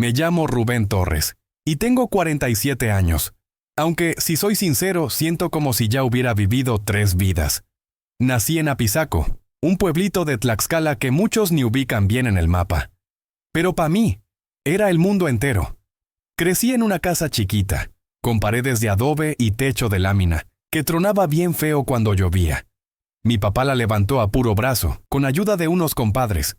Me llamo Rubén Torres y tengo 47 años, aunque, si soy sincero, siento como si ya hubiera vivido 3 vidas. Nací en Apizaco, un pueblito de Tlaxcala que muchos ni ubican bien en el mapa. Pero para mí, era el mundo entero. Crecí en una casa chiquita, con paredes de adobe y techo de lámina, que tronaba bien feo cuando llovía. Mi papá la levantó a puro brazo, con ayuda de unos compadres.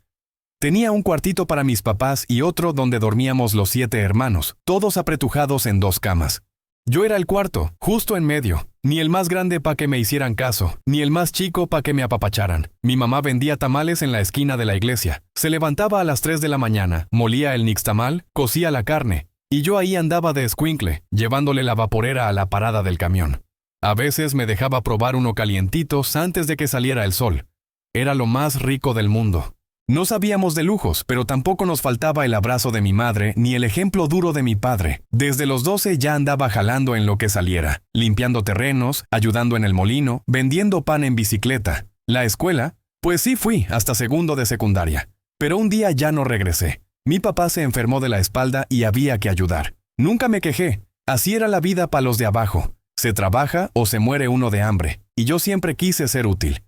Tenía un cuartito para mis papás y otro donde dormíamos los 7 hermanos, todos apretujados en 2 camas. Yo era el cuarto, justo en medio, ni el más grande pa' que me hicieran caso, ni el más chico pa' que me apapacharan. Mi mamá vendía tamales en la esquina de la iglesia. Se levantaba a las 3 de la mañana, molía el nixtamal, cocía la carne, y yo ahí andaba de escuincle, llevándole la vaporera a la parada del camión. A veces me dejaba probar uno calientitos antes de que saliera el sol. Era lo más rico del mundo. No sabíamos de lujos, pero tampoco nos faltaba el abrazo de mi madre ni el ejemplo duro de mi padre. Desde los 12 ya andaba jalando en lo que saliera, limpiando terrenos, ayudando en el molino, vendiendo pan en bicicleta. La escuela, pues sí fui hasta segundo de secundaria. Pero un día ya no regresé. Mi papá se enfermó de la espalda y había que ayudar. Nunca me quejé. Así era la vida para los de abajo. Se trabaja o se muere uno de hambre, y yo siempre quise ser útil.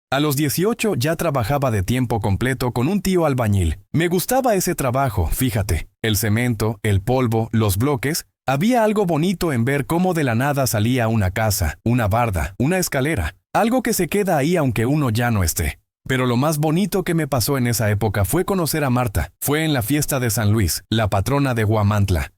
A los 18 ya trabajaba de tiempo completo con un tío albañil. Me gustaba ese trabajo, fíjate. El cemento, el polvo, los bloques. Había algo bonito en ver cómo de la nada salía una casa, una barda, una escalera. Algo que se queda ahí aunque uno ya no esté. Pero lo más bonito que me pasó en esa época fue conocer a Marta. Fue en la fiesta de San Luis, la patrona de Huamantla.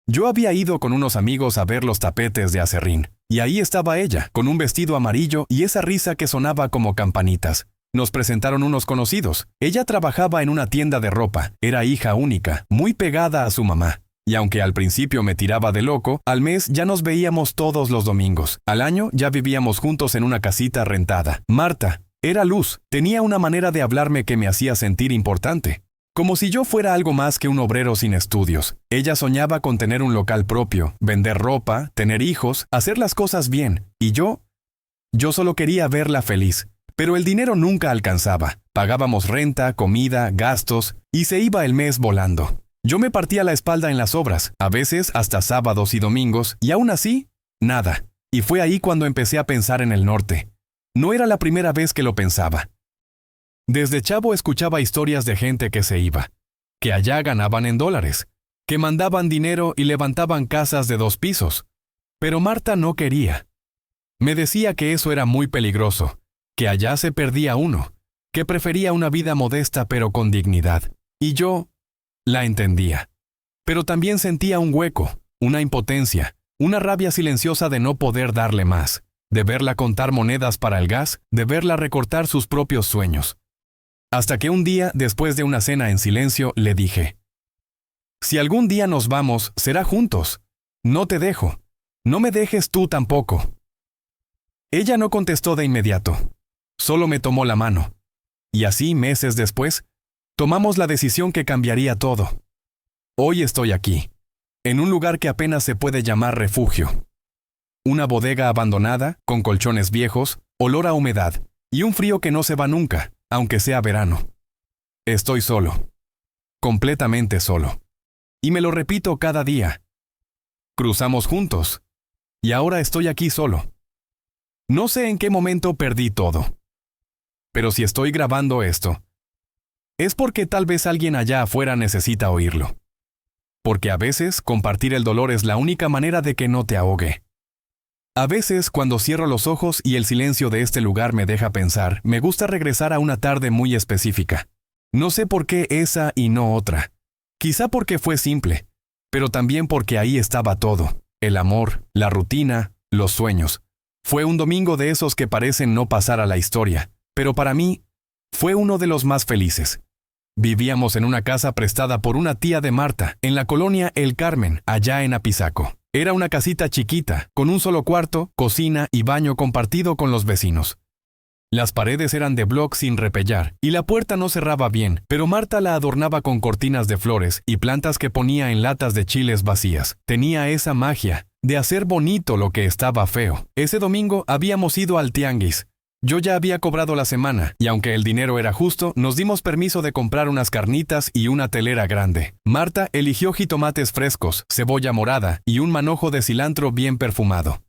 Yo había ido con unos amigos a ver los tapetes de acerrín, y ahí estaba ella, con un vestido amarillo y esa risa que sonaba como campanitas. Nos presentaron unos conocidos. Ella trabajaba en una tienda de ropa, era hija única, muy pegada a su mamá. Y aunque al principio me tiraba de loco, al mes ya nos veíamos todos los domingos. Al año ya vivíamos juntos en una casita rentada. Marta era luz, tenía una manera de hablarme que me hacía sentir importante. Como si yo fuera algo más que un obrero sin estudios. Ella soñaba con tener un local propio, vender ropa, tener hijos, hacer las cosas bien. Y yo solo quería verla feliz. Pero el dinero nunca alcanzaba. Pagábamos renta, comida, gastos, y se iba el mes volando. Yo me partía la espalda en las obras, a veces hasta sábados y domingos, y aún así, nada. Y fue ahí cuando empecé a pensar en el norte. No era la primera vez que lo pensaba. Desde chavo escuchaba historias de gente que se iba, que allá ganaban en dólares, que mandaban dinero y levantaban casas de 2 pisos. Pero Marta no quería. Me decía que eso era muy peligroso, que allá se perdía uno, que prefería una vida modesta pero con dignidad. Y yo la entendía. Pero también sentía un hueco, una impotencia, una rabia silenciosa de no poder darle más, de verla contar monedas para el gas, de verla recortar sus propios sueños. Hasta que un día, después de una cena en silencio, le dije: si algún día nos vamos, será juntos. No te dejo. No me dejes tú tampoco. Ella no contestó de inmediato. Solo me tomó la mano. Y así, meses después, tomamos la decisión que cambiaría todo. Hoy estoy aquí, en un lugar que apenas se puede llamar refugio. Una bodega abandonada, con colchones viejos, olor a humedad, y un frío que no se va nunca, aunque sea verano. Estoy solo. Completamente solo. Y me lo repito cada día. Cruzamos juntos. Y ahora estoy aquí solo. No sé en qué momento perdí todo. Pero si estoy grabando esto, es porque tal vez alguien allá afuera necesita oírlo. Porque a veces compartir el dolor es la única manera de que no te ahogue. A veces, cuando cierro los ojos y el silencio de este lugar me deja pensar, me gusta regresar a una tarde muy específica. No sé por qué esa y no otra. Quizá porque fue simple, pero también porque ahí estaba todo. El amor, la rutina, los sueños. Fue un domingo de esos que parecen no pasar a la historia, pero para mí, fue uno de los más felices. Vivíamos en una casa prestada por una tía de Marta, en la colonia El Carmen, allá en Apizaco. Era una casita chiquita, con un solo cuarto, cocina y baño compartido con los vecinos. Las paredes eran de bloc sin repellar, y la puerta no cerraba bien, pero Marta la adornaba con cortinas de flores y plantas que ponía en latas de chiles vacías. Tenía esa magia de hacer bonito lo que estaba feo. Ese domingo habíamos ido al tianguis. Yo ya había cobrado la semana, y aunque el dinero era justo, nos dimos permiso de comprar unas carnitas y una telera grande. Marta eligió jitomates frescos, cebolla morada y un manojo de cilantro bien perfumado.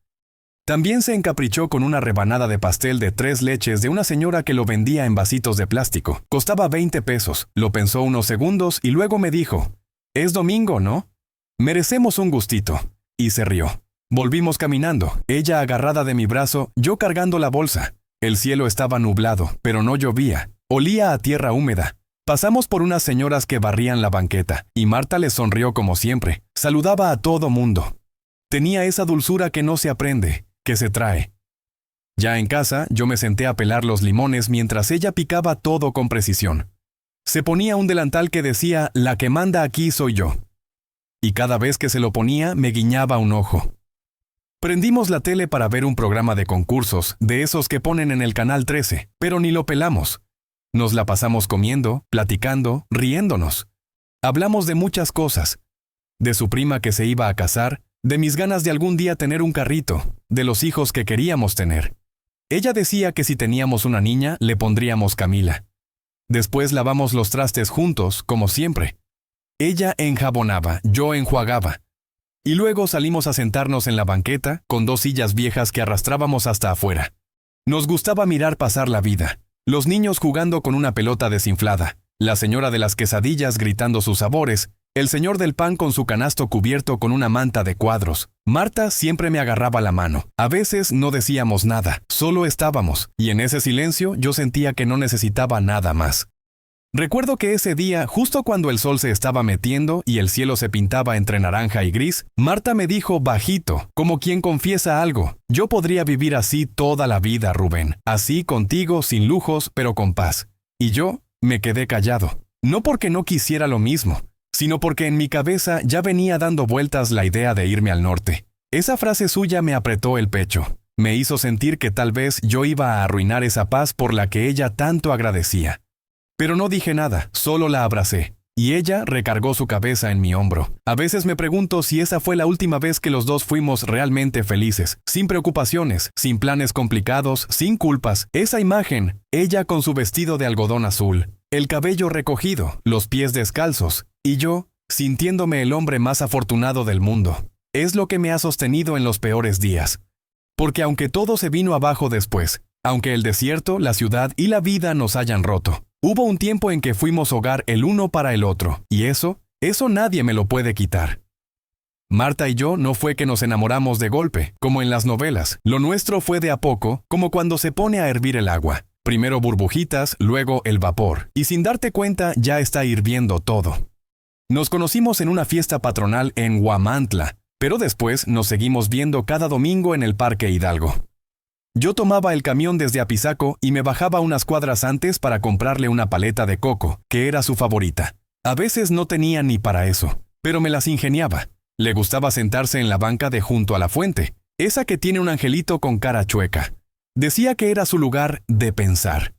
También se encaprichó con una rebanada de pastel de 3 leches de una señora que lo vendía en vasitos de plástico. Costaba 20 pesos. Lo pensó unos segundos y luego me dijo, «Es domingo, ¿no? Merecemos un gustito». Y se rió. Volvimos caminando, ella agarrada de mi brazo, yo cargando la bolsa. El cielo estaba nublado, pero no llovía. Olía a tierra húmeda. Pasamos por unas señoras que barrían la banqueta, y Marta les sonrió como siempre. Saludaba a todo mundo. Tenía esa dulzura que no se aprende, que se trae. Ya en casa, yo me senté a pelar los limones mientras ella picaba todo con precisión. Se ponía un delantal que decía, «La que manda aquí soy yo». Y cada vez que se lo ponía, me guiñaba un ojo. Prendimos la tele para ver un programa de concursos, de esos que ponen en el canal 13, pero ni lo pelamos. Nos la pasamos comiendo, platicando, riéndonos. Hablamos de muchas cosas. De su prima que se iba a casar, de mis ganas de algún día tener un carrito, de los hijos que queríamos tener. Ella decía que si teníamos una niña, le pondríamos Camila. Después lavamos los trastes juntos, como siempre. Ella enjabonaba, yo enjuagaba. Y luego salimos a sentarnos en la banqueta, con 2 sillas viejas que arrastrábamos hasta afuera. Nos gustaba mirar pasar la vida. Los niños jugando con una pelota desinflada, la señora de las quesadillas gritando sus sabores, el señor del pan con su canasto cubierto con una manta de cuadros. Marta siempre me agarraba la mano. A veces no decíamos nada, solo estábamos, y en ese silencio yo sentía que no necesitaba nada más. Recuerdo que ese día, justo cuando el sol se estaba metiendo y el cielo se pintaba entre naranja y gris, Marta me dijo bajito, como quien confiesa algo, «Yo podría vivir así toda la vida, Rubén, así contigo, sin lujos, pero con paz». Y yo me quedé callado, no porque no quisiera lo mismo, sino porque en mi cabeza ya venía dando vueltas la idea de irme al norte. Esa frase suya me apretó el pecho, me hizo sentir que tal vez yo iba a arruinar esa paz por la que ella tanto agradecía. Pero no dije nada, solo la abracé, y ella recargó su cabeza en mi hombro. A veces me pregunto si esa fue la última vez que los dos fuimos realmente felices, sin preocupaciones, sin planes complicados, sin culpas. Esa imagen, ella con su vestido de algodón azul, el cabello recogido, los pies descalzos, y yo, sintiéndome el hombre más afortunado del mundo, es lo que me ha sostenido en los peores días. Porque aunque todo se vino abajo después, aunque el desierto, la ciudad y la vida nos hayan roto, hubo un tiempo en que fuimos hogar el uno para el otro, y eso nadie me lo puede quitar. Marta y yo no fue que nos enamoramos de golpe, como en las novelas. Lo nuestro fue de a poco, como cuando se pone a hervir el agua. Primero burbujitas, luego el vapor, y sin darte cuenta ya está hirviendo todo. Nos conocimos en una fiesta patronal en Huamantla, pero después nos seguimos viendo cada domingo en el Parque Hidalgo. Yo tomaba el camión desde Apizaco y me bajaba unas cuadras antes para comprarle una paleta de coco, que era su favorita. A veces no tenía ni para eso, pero me las ingeniaba. Le gustaba sentarse en la banca de junto a la fuente, esa que tiene un angelito con cara chueca. Decía que era su lugar de pensar.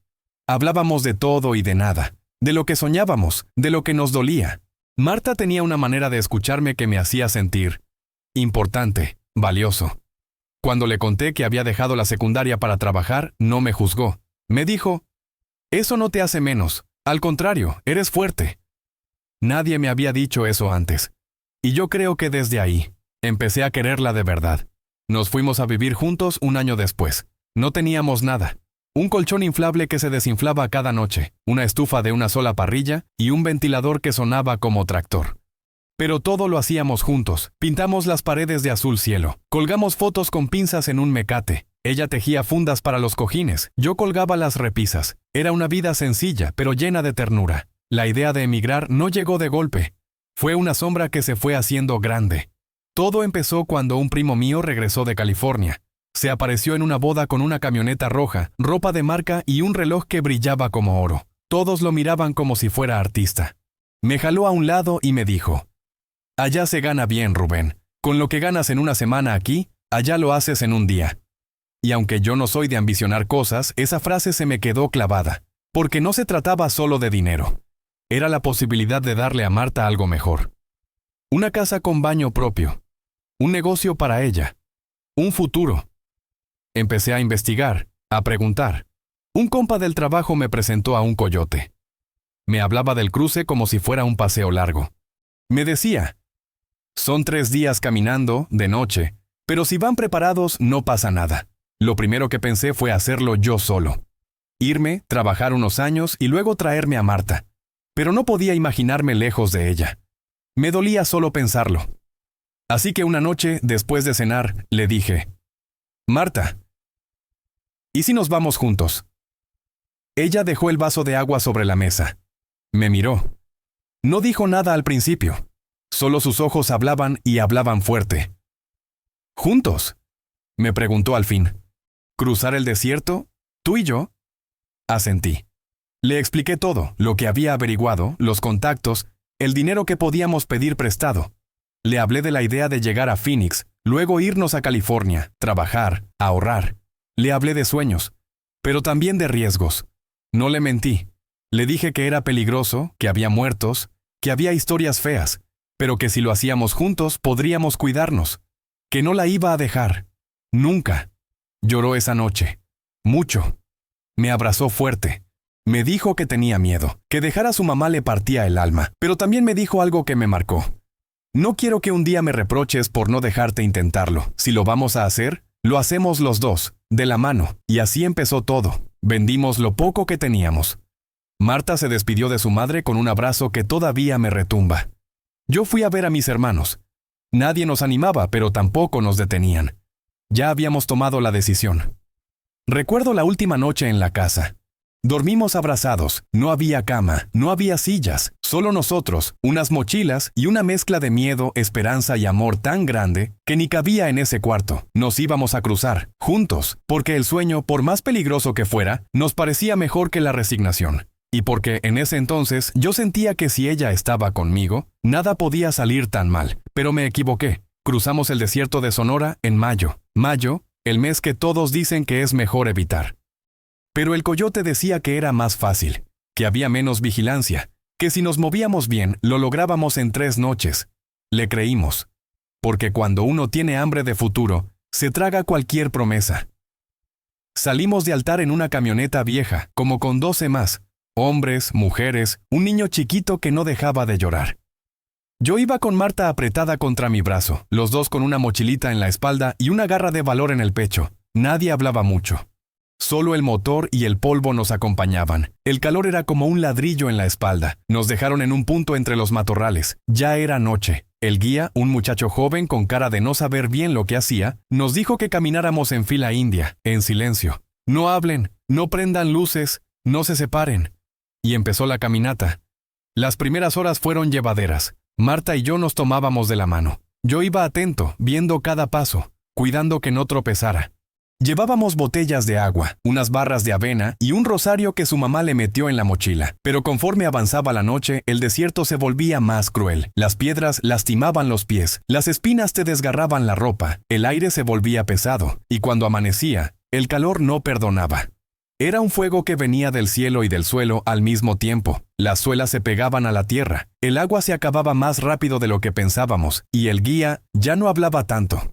Hablábamos de todo y de nada, de lo que soñábamos, de lo que nos dolía. Marta tenía una manera de escucharme que me hacía sentir importante, valioso. Cuando le conté que había dejado la secundaria para trabajar, no me juzgó. Me dijo, «Eso no te hace menos. Al contrario, eres fuerte». Nadie me había dicho eso antes. Y yo creo que desde ahí, empecé a quererla de verdad. Nos fuimos a vivir juntos un año después. No teníamos nada. Un colchón inflable que se desinflaba cada noche, una estufa de una sola parrilla y un ventilador que sonaba como tractor. Pero todo lo hacíamos juntos. Pintamos las paredes de azul cielo. Colgamos fotos con pinzas en un mecate. Ella tejía fundas para los cojines. Yo colgaba las repisas. Era una vida sencilla, pero llena de ternura. La idea de emigrar no llegó de golpe. Fue una sombra que se fue haciendo grande. Todo empezó cuando un primo mío regresó de California. Se apareció en una boda con una camioneta roja, ropa de marca y un reloj que brillaba como oro. Todos lo miraban como si fuera artista. Me jaló a un lado y me dijo, «Allá se gana bien, Rubén. Con lo que ganas en una semana aquí, allá lo haces en un día». Y aunque yo no soy de ambicionar cosas, esa frase se me quedó clavada, porque no se trataba solo de dinero. Era la posibilidad de darle a Marta algo mejor. Una casa con baño propio. Un negocio para ella. Un futuro. Empecé a investigar, a preguntar. Un compa del trabajo me presentó a un coyote. Me hablaba del cruce como si fuera un paseo largo. Me decía, son 3 días caminando, de noche, pero si van preparados no pasa nada. Lo primero que pensé fue hacerlo yo solo. Irme, trabajar unos años y luego traerme a Marta. Pero no podía imaginarme lejos de ella. Me dolía solo pensarlo. Así que una noche, después de cenar, le dije, Marta, ¿y si nos vamos juntos? Ella dejó el vaso de agua sobre la mesa. Me miró. No dijo nada al principio. Solo sus ojos hablaban y hablaban fuerte. ¿Juntos?, me preguntó al fin. ¿Cruzar el desierto? ¿Tú y yo? Asentí. Le expliqué todo, lo que había averiguado, los contactos, el dinero que podíamos pedir prestado. Le hablé de la idea de llegar a Phoenix, luego irnos a California, trabajar, ahorrar. Le hablé de sueños, pero también de riesgos. No le mentí. Le dije que era peligroso, que había muertos, que había historias feas, pero que si lo hacíamos juntos podríamos cuidarnos. Que no la iba a dejar. Nunca. Lloró esa noche. Mucho. Me abrazó fuerte. Me dijo que tenía miedo, que dejar a su mamá le partía el alma, pero también me dijo algo que me marcó. No quiero que un día me reproches por no dejarte intentarlo. Si lo vamos a hacer, lo hacemos los dos, de la mano. Y así empezó todo. Vendimos lo poco que teníamos. Marta se despidió de su madre con un abrazo que todavía me retumba. Yo fui a ver a mis hermanos. Nadie nos animaba, pero tampoco nos detenían. Ya habíamos tomado la decisión. Recuerdo la última noche en la casa. Dormimos abrazados, no había cama, no había sillas, solo nosotros, unas mochilas y una mezcla de miedo, esperanza y amor tan grande que ni cabía en ese cuarto. Nos íbamos a cruzar, juntos, porque el sueño, por más peligroso que fuera, nos parecía mejor que la resignación. Y porque en ese entonces yo sentía que si ella estaba conmigo, nada podía salir tan mal. Pero me equivoqué. Cruzamos el desierto de Sonora en mayo. Mayo, el mes que todos dicen que es mejor evitar. Pero el coyote decía que era más fácil, que había menos vigilancia, que si nos movíamos bien, lo lográbamos en 3 noches. Le creímos. Porque cuando uno tiene hambre de futuro, se traga cualquier promesa. Salimos de altar en una camioneta vieja, como con 12 más, hombres, mujeres, un niño chiquito que no dejaba de llorar. Yo iba con Marta apretada contra mi brazo, los dos con una mochilita en la espalda y una garra de valor en el pecho. Nadie hablaba mucho. Solo el motor y el polvo nos acompañaban. El calor era como un ladrillo en la espalda. Nos dejaron en un punto entre los matorrales. Ya era noche. El guía, un muchacho joven con cara de no saber bien lo que hacía, nos dijo que camináramos en fila india, en silencio. No hablen, no prendan luces, no se separen. Y empezó la caminata. Las primeras horas fueron llevaderas. Marta y yo nos tomábamos de la mano. Yo iba atento, viendo cada paso, cuidando que no tropezara. Llevábamos botellas de agua, unas barras de avena y un rosario que su mamá le metió en la mochila. Pero conforme avanzaba la noche, el desierto se volvía más cruel. Las piedras lastimaban los pies, las espinas te desgarraban la ropa, el aire se volvía pesado, y cuando amanecía, el calor no perdonaba. Era un fuego que venía del cielo y del suelo al mismo tiempo. Las suelas se pegaban a la tierra, el agua se acababa más rápido de lo que pensábamos, y el guía ya no hablaba tanto.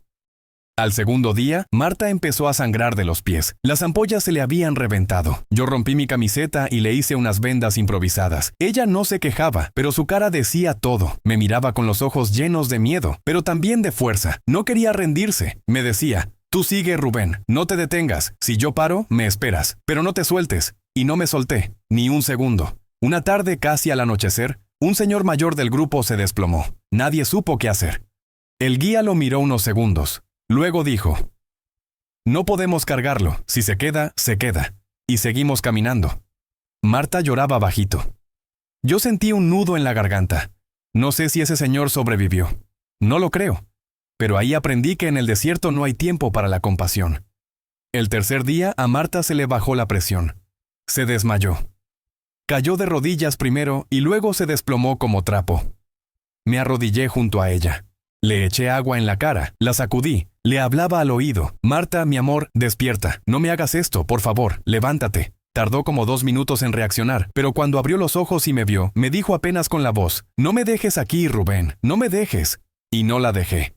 Al segundo día, Marta empezó a sangrar de los pies. Las ampollas se le habían reventado. Yo rompí mi camiseta y le hice unas vendas improvisadas. Ella no se quejaba, pero su cara decía todo. Me miraba con los ojos llenos de miedo, pero también de fuerza. No quería rendirse. Me decía, tú sigue, Rubén, no te detengas. Si yo paro, me esperas, pero no te sueltes. Y no me solté, ni un segundo. Una tarde, casi al anochecer, un señor mayor del grupo se desplomó. Nadie supo qué hacer. El guía lo miró unos segundos. Luego dijo, no podemos cargarlo, si se queda, se queda. Y seguimos caminando. Marta lloraba bajito. Yo sentí un nudo en la garganta. No sé si ese señor sobrevivió. No lo creo. Pero ahí aprendí que en el desierto no hay tiempo para la compasión. El tercer día a Marta se le bajó la presión. Se desmayó. Cayó de rodillas primero y luego se desplomó como trapo. Me arrodillé junto a ella. Le eché agua en la cara, la sacudí, le hablaba al oído. Marta, mi amor, despierta. No me hagas esto, por favor, levántate. Tardó como 2 minutos en reaccionar, pero cuando abrió los ojos y me vio, me dijo apenas con la voz, no me dejes aquí, Rubén, no me dejes. Y no la dejé.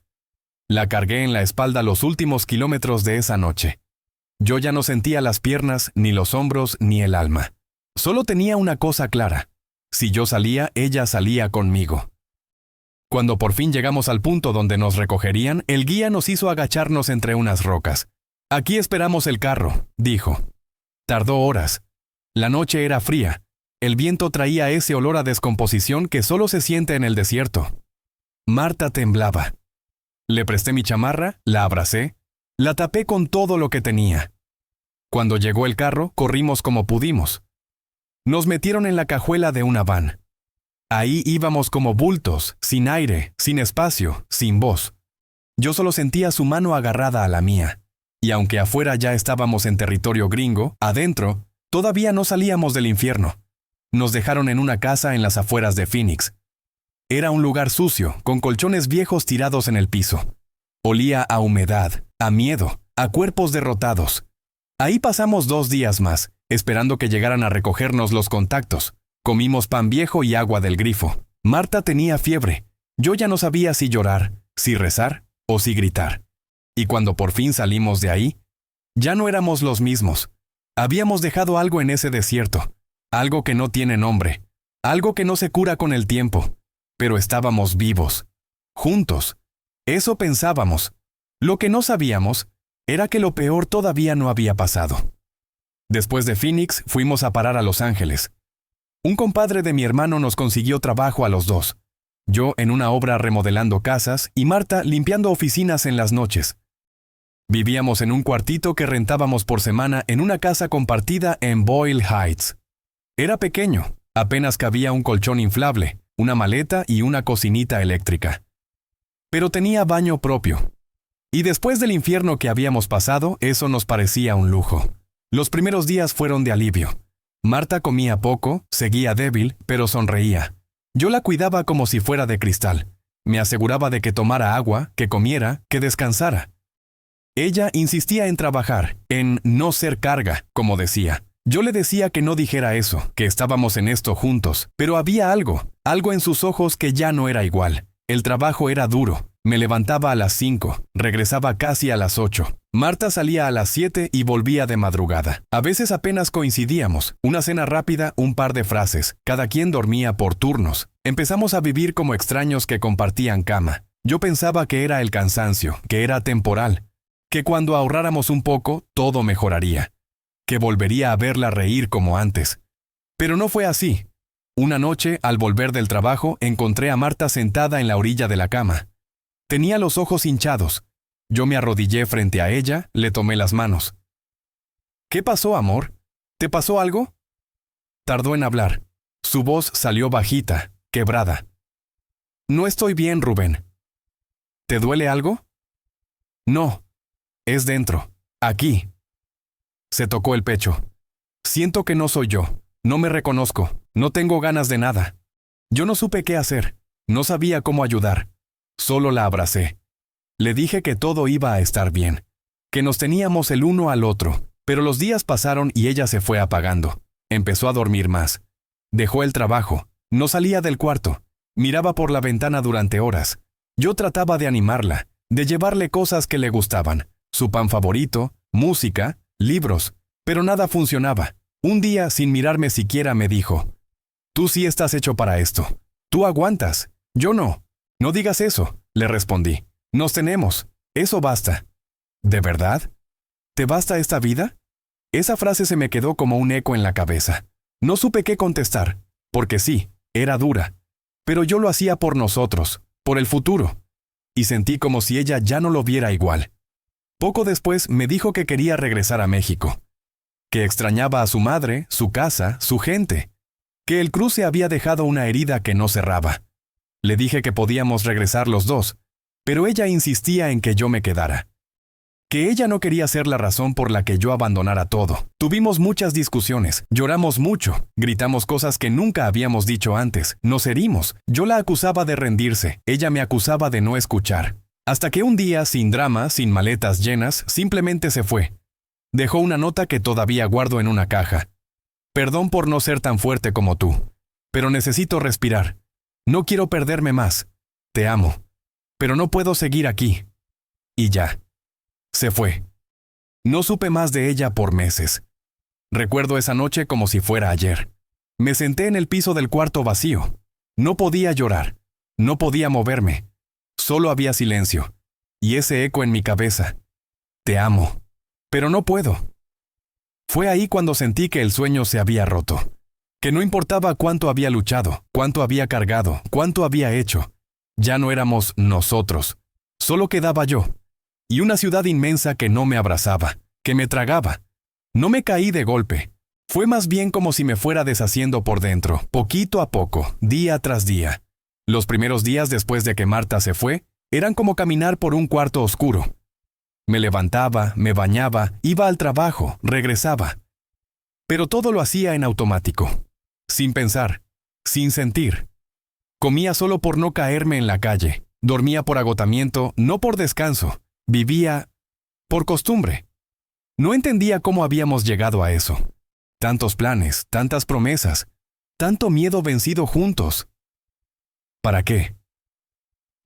La cargué en la espalda los últimos kilómetros de esa noche. Yo ya no sentía las piernas, ni los hombros, ni el alma. Solo tenía una cosa clara. Si yo salía, ella salía conmigo. Cuando por fin llegamos al punto donde nos recogerían, el guía nos hizo agacharnos entre unas rocas. «Aquí esperamos el carro», dijo. Tardó horas. La noche era fría. El viento traía ese olor a descomposición que solo se siente en el desierto. Marta temblaba. Le presté mi chamarra, la abracé, la tapé con todo lo que tenía. Cuando llegó el carro, corrimos como pudimos. Nos metieron en la cajuela de una van. Ahí íbamos como bultos, sin aire, sin espacio, sin voz. Yo solo sentía su mano agarrada a la mía. Y aunque afuera ya estábamos en territorio gringo, adentro, todavía no salíamos del infierno. Nos dejaron en una casa en las afueras de Phoenix. Era un lugar sucio, con colchones viejos tirados en el piso. Olía a humedad, a miedo, a cuerpos derrotados. Ahí pasamos 2 días más, esperando que llegaran a recogernos los contactos. Comimos pan viejo y agua del grifo. Marta tenía fiebre. Yo ya no sabía si llorar, si rezar o si gritar. Y cuando por fin salimos de ahí, ya no éramos los mismos. Habíamos dejado algo en ese desierto, algo que no tiene nombre, algo que no se cura con el tiempo. Pero estábamos vivos, juntos. Eso pensábamos. Lo que no sabíamos era que lo peor todavía no había pasado. Después de Phoenix, fuimos a parar a Los Ángeles. Un compadre de mi hermano nos consiguió trabajo a los dos. Yo en una obra remodelando casas y Marta limpiando oficinas en las noches. Vivíamos en un cuartito que rentábamos por semana en una casa compartida en Boyle Heights. Era pequeño, apenas cabía un colchón inflable, una maleta y una cocinita eléctrica. Pero tenía baño propio. Y después del infierno que habíamos pasado, eso nos parecía un lujo. Los primeros días fueron de alivio. Marta comía poco, seguía débil, pero sonreía. Yo la cuidaba como si fuera de cristal. Me aseguraba de que tomara agua, que comiera, que descansara. Ella insistía en trabajar, en no ser carga, como decía. Yo le decía que no dijera eso, que estábamos en esto juntos, pero había algo en sus ojos que ya no era igual. El trabajo era duro. Me levantaba a las 5, regresaba casi a las 8. Marta salía a las 7 y volvía de madrugada. A veces apenas coincidíamos. Una cena rápida, un par de frases. Cada quien dormía por turnos. Empezamos a vivir como extraños que compartían cama. Yo pensaba que era el cansancio, que era temporal, que cuando ahorráramos un poco, todo mejoraría, que volvería a verla reír como antes. Pero no fue así. Una noche, al volver del trabajo, encontré a Marta sentada en la orilla de la cama. Tenía los ojos hinchados. Yo me arrodillé frente a ella, le tomé las manos. «¿Qué pasó, amor? ¿Te pasó algo?» Tardó en hablar. Su voz salió bajita, quebrada. «No estoy bien, Rubén». «¿Te duele algo?» «No. Es dentro. Aquí». Se tocó el pecho. «Siento que no soy yo. No me reconozco. No tengo ganas de nada». Yo no supe qué hacer. No sabía cómo ayudar. Solo la abracé. Le dije que todo iba a estar bien, que nos teníamos el uno al otro, pero los días pasaron y ella se fue apagando. Empezó a dormir más. Dejó el trabajo. No salía del cuarto. Miraba por la ventana durante horas. Yo trataba de animarla, de llevarle cosas que le gustaban, su pan favorito, música, libros, pero nada funcionaba. Un día, sin mirarme siquiera, me dijo: «Tú sí estás hecho para esto. Tú aguantas. Yo no». «No digas eso», le respondí. «Nos tenemos. Eso basta». «¿De verdad? ¿Te basta esta vida?» Esa frase se me quedó como un eco en la cabeza. No supe qué contestar, porque sí, era dura. Pero yo lo hacía por nosotros, por el futuro. Y sentí como si ella ya no lo viera igual. Poco después me dijo que quería regresar a México, que extrañaba a su madre, su casa, su gente, que el cruce había dejado una herida que no cerraba. Le dije que podíamos regresar los dos, pero ella insistía en que yo me quedara. Que ella no quería ser la razón por la que yo abandonara todo. Tuvimos muchas discusiones, lloramos mucho, gritamos cosas que nunca habíamos dicho antes, nos herimos. Yo la acusaba de rendirse, ella me acusaba de no escuchar. Hasta que un día, sin drama, sin maletas llenas, simplemente se fue. Dejó una nota que todavía guardo en una caja. «Perdón por no ser tan fuerte como tú, pero necesito respirar. No quiero perderme más. Te amo. Pero no puedo seguir aquí». Y ya. Se fue. No supe más de ella por meses. Recuerdo esa noche como si fuera ayer. Me senté en el piso del cuarto vacío. No podía llorar. No podía moverme. Solo había silencio. Y ese eco en mi cabeza. Te amo. Pero no puedo. Fue ahí cuando sentí que el sueño se había roto. Que no importaba cuánto había luchado, cuánto había cargado, cuánto había hecho. Ya no éramos nosotros. Solo quedaba yo. Y una ciudad inmensa que no me abrazaba, que me tragaba. No me caí de golpe. Fue más bien como si me fuera deshaciendo por dentro, poquito a poco, día tras día. Los primeros días después de que Marta se fue, eran como caminar por un cuarto oscuro. Me levantaba, me bañaba, iba al trabajo, regresaba. Pero todo lo hacía en automático, sin pensar, sin sentir. Comía solo por no caerme en la calle, dormía por agotamiento, no por descanso, vivía por costumbre. No entendía cómo habíamos llegado a eso. Tantos planes, tantas promesas, tanto miedo vencido juntos. ¿Para qué?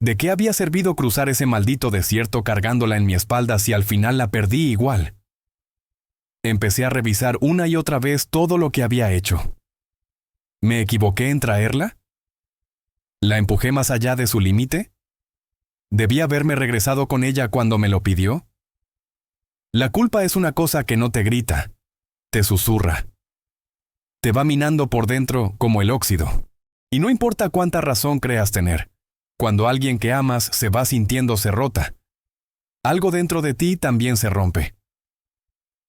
¿De qué había servido cruzar ese maldito desierto cargándola en mi espalda si al final la perdí igual? Empecé a revisar una y otra vez todo lo que había hecho. ¿Me equivoqué en traerla? ¿La empujé más allá de su límite? ¿Debí haberme regresado con ella cuando me lo pidió? La culpa es una cosa que no te grita, te susurra. Te va minando por dentro como el óxido. Y no importa cuánta razón creas tener. Cuando alguien que amas se va sintiéndose rota, algo dentro de ti también se rompe.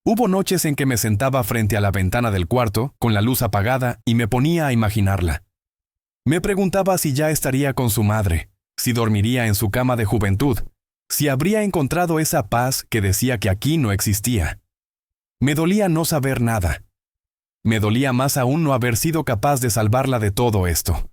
Hubo noches en que me sentaba frente a la ventana del cuarto, con la luz apagada, y me ponía a imaginarla. Me preguntaba si ya estaría con su madre, si dormiría en su cama de juventud, si habría encontrado esa paz que decía que aquí no existía. Me dolía no saber nada. Me dolía más aún no haber sido capaz de salvarla de todo esto.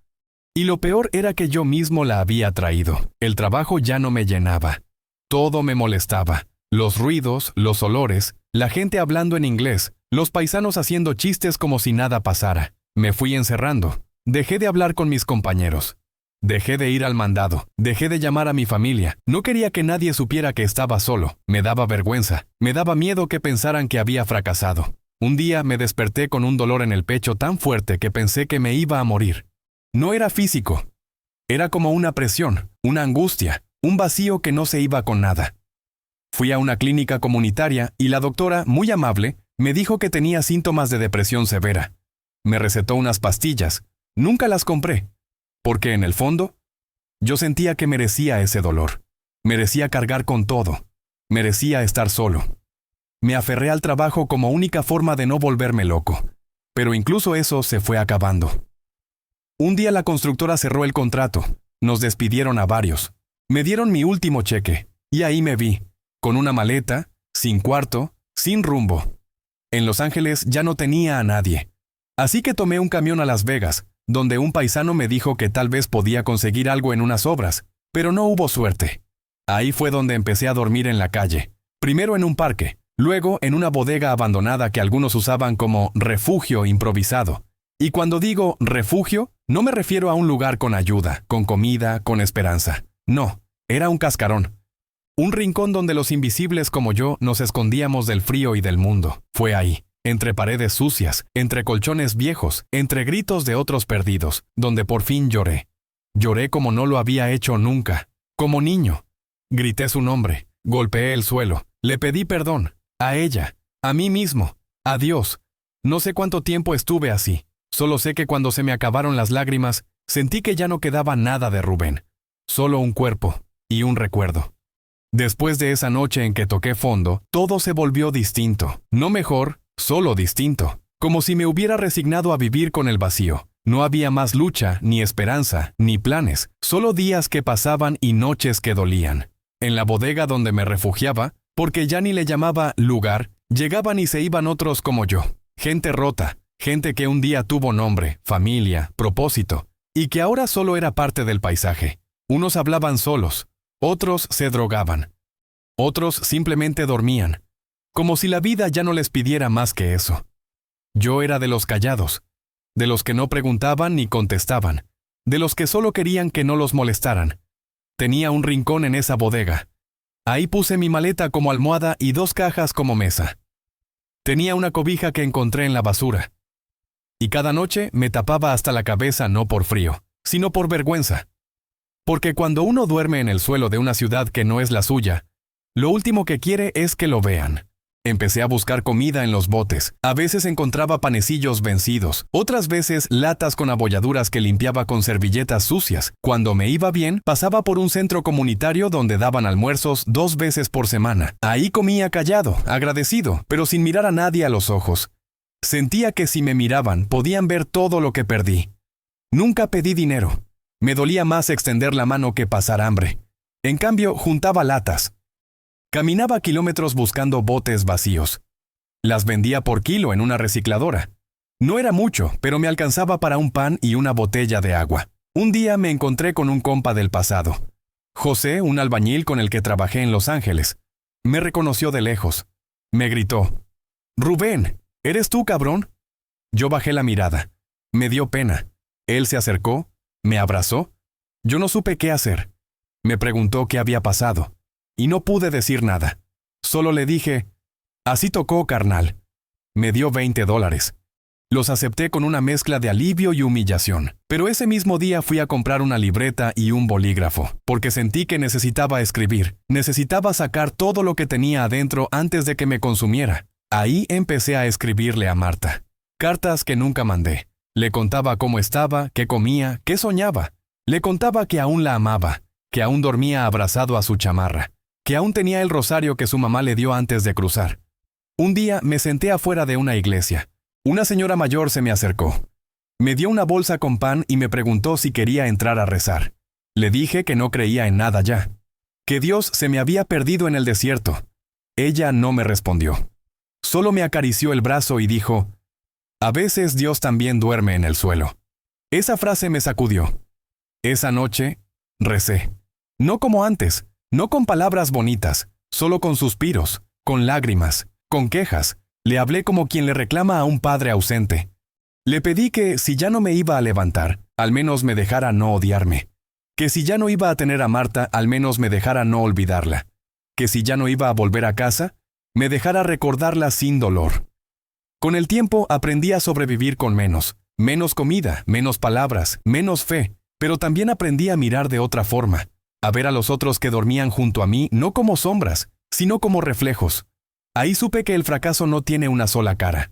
Y lo peor era que yo mismo la había traído. El trabajo ya no me llenaba. Todo me molestaba. Los ruidos, los olores, la gente hablando en inglés, los paisanos haciendo chistes como si nada pasara. Me fui encerrando. Dejé de hablar con mis compañeros. Dejé de ir al mandado. Dejé de llamar a mi familia. No quería que nadie supiera que estaba solo. Me daba vergüenza. Me daba miedo que pensaran que había fracasado. Un día me desperté con un dolor en el pecho tan fuerte que pensé que me iba a morir. No era físico. Era como una presión, una angustia, un vacío que no se iba con nada. Fui a una clínica comunitaria y la doctora, muy amable, me dijo que tenía síntomas de depresión severa. Me recetó unas pastillas. Nunca las compré, porque en el fondo, yo sentía que merecía ese dolor. Merecía cargar con todo. Merecía estar solo. Me aferré al trabajo como única forma de no volverme loco. Pero incluso eso se fue acabando. Un día la constructora cerró el contrato. Nos despidieron a varios. Me dieron mi último cheque. Y ahí me vi, con una maleta, sin cuarto, sin rumbo. En Los Ángeles ya no tenía a nadie. Así que tomé un camión a Las Vegas, donde un paisano me dijo que tal vez podía conseguir algo en unas obras, pero no hubo suerte. Ahí fue donde empecé a dormir en la calle. Primero en un parque, luego en una bodega abandonada que algunos usaban como refugio improvisado. Y cuando digo refugio, no me refiero a un lugar con ayuda, con comida, con esperanza. No, era un cascarón. Un rincón donde los invisibles como yo nos escondíamos del frío y del mundo. Fue ahí, entre paredes sucias, entre colchones viejos, entre gritos de otros perdidos, donde por fin lloré. Lloré como no lo había hecho nunca, como niño. Grité su nombre, golpeé el suelo, le pedí perdón, a ella, a mí mismo, a Dios. No sé cuánto tiempo estuve así. Solo sé que cuando se me acabaron las lágrimas, sentí que ya no quedaba nada de Rubén. Solo un cuerpo y un recuerdo. Después de esa noche en que toqué fondo, todo se volvió distinto. No mejor, solo distinto. Como si me hubiera resignado a vivir con el vacío. No había más lucha, ni esperanza, ni planes. Solo días que pasaban y noches que dolían. En la bodega donde me refugiaba, porque ya ni le llamaba lugar, llegaban y se iban otros como yo. Gente rota. Gente que un día tuvo nombre, familia, propósito, y que ahora solo era parte del paisaje. Unos hablaban solos, otros se drogaban, otros simplemente dormían, como si la vida ya no les pidiera más que eso. Yo era de los callados, de los que no preguntaban ni contestaban, de los que solo querían que no los molestaran. Tenía un rincón en esa bodega, Ahí puse mi maleta como almohada y 2 cajas como mesa. Tenía una cobija que encontré en la basura. Y cada noche me tapaba hasta la cabeza no por frío, sino por vergüenza. Porque cuando uno duerme en el suelo de una ciudad que no es la suya, lo último que quiere es que lo vean. Empecé a buscar comida en los botes. A veces encontraba panecillos vencidos, otras veces latas con abolladuras que limpiaba con servilletas sucias. Cuando me iba bien, pasaba por un centro comunitario donde daban almuerzos 2 veces por semana. Ahí comía callado, agradecido, pero sin mirar a nadie a los ojos. Sentía que si me miraban, podían ver todo lo que perdí. Nunca pedí dinero. Me dolía más extender la mano que pasar hambre. En cambio, juntaba latas. Caminaba kilómetros buscando botes vacíos. Las vendía por kilo en una recicladora. No era mucho, pero me alcanzaba para un pan y una botella de agua. Un día me encontré con un compa del pasado. José, un albañil con el que trabajé en Los Ángeles. Me reconoció de lejos. Me gritó: «Rubén, ¿eres tú, cabrón?». Yo bajé la mirada. Me dio pena. Él se acercó, me abrazó. Yo no supe qué hacer. Me preguntó qué había pasado. Y no pude decir nada. Solo le dije: «Así tocó, carnal». Me dio $20. Los acepté con una mezcla de alivio y humillación. Pero ese mismo día fui a comprar una libreta y un bolígrafo, porque sentí que necesitaba escribir. Necesitaba sacar todo lo que tenía adentro antes de que me consumiera. Ahí empecé a escribirle a Marta. Cartas que nunca mandé. Le contaba cómo estaba, qué comía, qué soñaba. Le contaba que aún la amaba, que aún dormía abrazado a su chamarra, que aún tenía el rosario que su mamá le dio antes de cruzar. Un día me senté afuera de una iglesia. Una señora mayor se me acercó. Me dio una bolsa con pan y me preguntó si quería entrar a rezar. Le dije que no creía en nada ya, que Dios se me había perdido en el desierto. Ella no me respondió. Solo me acarició el brazo y dijo: «A veces Dios también duerme en el suelo». Esa frase me sacudió. Esa noche, recé. No como antes. No con palabras bonitas, solo con suspiros, con lágrimas, con quejas. Le hablé como quien le reclama a un padre ausente. Le pedí que, si ya no me iba a levantar, al menos me dejara no odiarme. Que si ya no iba a tener a Marta, al menos me dejara no olvidarla. Que si ya no iba a volver a casa, me dejara recordarla sin dolor. Con el tiempo aprendí a sobrevivir con menos comida, menos palabras, menos fe, pero también aprendí a mirar de otra forma. A ver a los otros que dormían junto a mí no como sombras, sino como reflejos. Ahí supe que el fracaso no tiene una sola cara.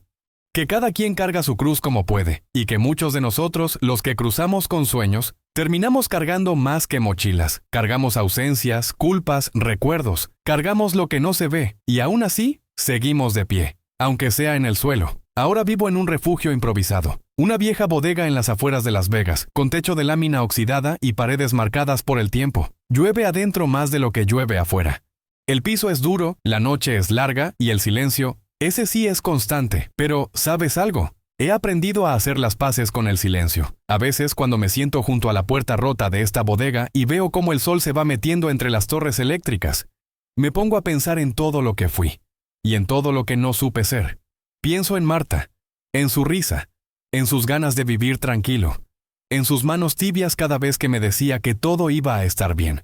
Que cada quien carga su cruz como puede, y que muchos de nosotros, los que cruzamos con sueños, terminamos cargando más que mochilas. Cargamos ausencias, culpas, recuerdos. Cargamos lo que no se ve, y aún así, seguimos de pie, aunque sea en el suelo. Ahora vivo en un refugio improvisado. Una vieja bodega en las afueras de Las Vegas, con techo de lámina oxidada y paredes marcadas por el tiempo. Llueve adentro más de lo que llueve afuera. El piso es duro, la noche es larga y el silencio, ese sí es constante. Pero, ¿sabes algo? He aprendido a hacer las paces con el silencio. A veces cuando me siento junto a la puerta rota de esta bodega y veo cómo el sol se va metiendo entre las torres eléctricas, me pongo a pensar en todo lo que fui y en todo lo que no supe ser. Pienso en Marta, en su risa, en sus ganas de vivir tranquilo, en sus manos tibias cada vez que me decía que todo iba a estar bien.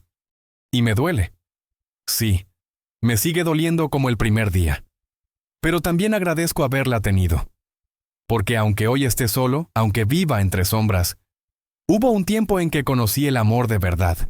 Y me duele. Sí, me sigue doliendo como el primer día. Pero también agradezco haberla tenido. Porque aunque hoy esté solo, aunque viva entre sombras, hubo un tiempo en que conocí el amor de verdad.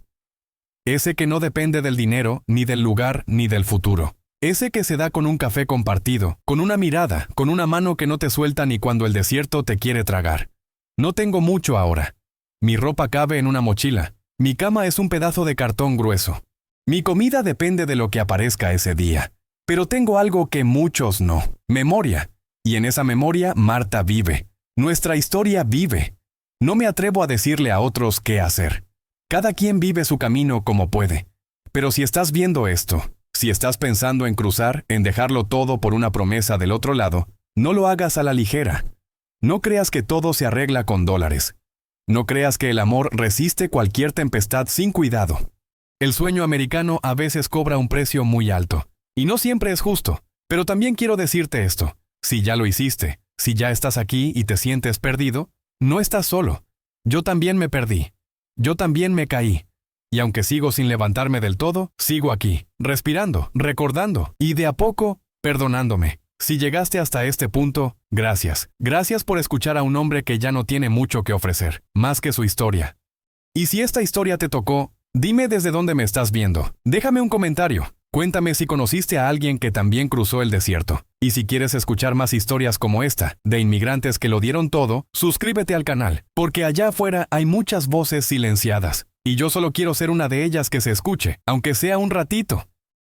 Ese que no depende del dinero, ni del lugar, ni del futuro. Ese que se da con un café compartido, con una mirada, con una mano que no te suelta ni cuando el desierto te quiere tragar. No tengo mucho ahora. Mi ropa cabe en una mochila. Mi cama es un pedazo de cartón grueso. Mi comida depende de lo que aparezca ese día. Pero tengo algo que muchos no: memoria. Y en esa memoria Marta vive. Nuestra historia vive. No me atrevo a decirle a otros qué hacer. Cada quien vive su camino como puede. Pero si estás viendo esto, si estás pensando en cruzar, en dejarlo todo por una promesa del otro lado, no lo hagas a la ligera. No creas que todo se arregla con $. No creas que el amor resiste cualquier tempestad sin cuidado. El sueño americano a veces cobra un precio muy alto. Y no siempre es justo. Pero también quiero decirte esto. Si ya lo hiciste, si ya estás aquí y te sientes perdido, no estás solo. Yo también me perdí. Yo también me caí. Y aunque sigo sin levantarme del todo, sigo aquí, respirando, recordando, y de a poco, perdonándome. Si llegaste hasta este punto, gracias. Gracias por escuchar a un hombre que ya no tiene mucho que ofrecer, más que su historia. Y si esta historia te tocó, dime desde dónde me estás viendo. Déjame un comentario. Cuéntame si conociste a alguien que también cruzó el desierto. Y si quieres escuchar más historias como esta, de inmigrantes que lo dieron todo, suscríbete al canal, porque allá afuera hay muchas voces silenciadas. Y yo solo quiero ser una de ellas que se escuche, aunque sea un ratito.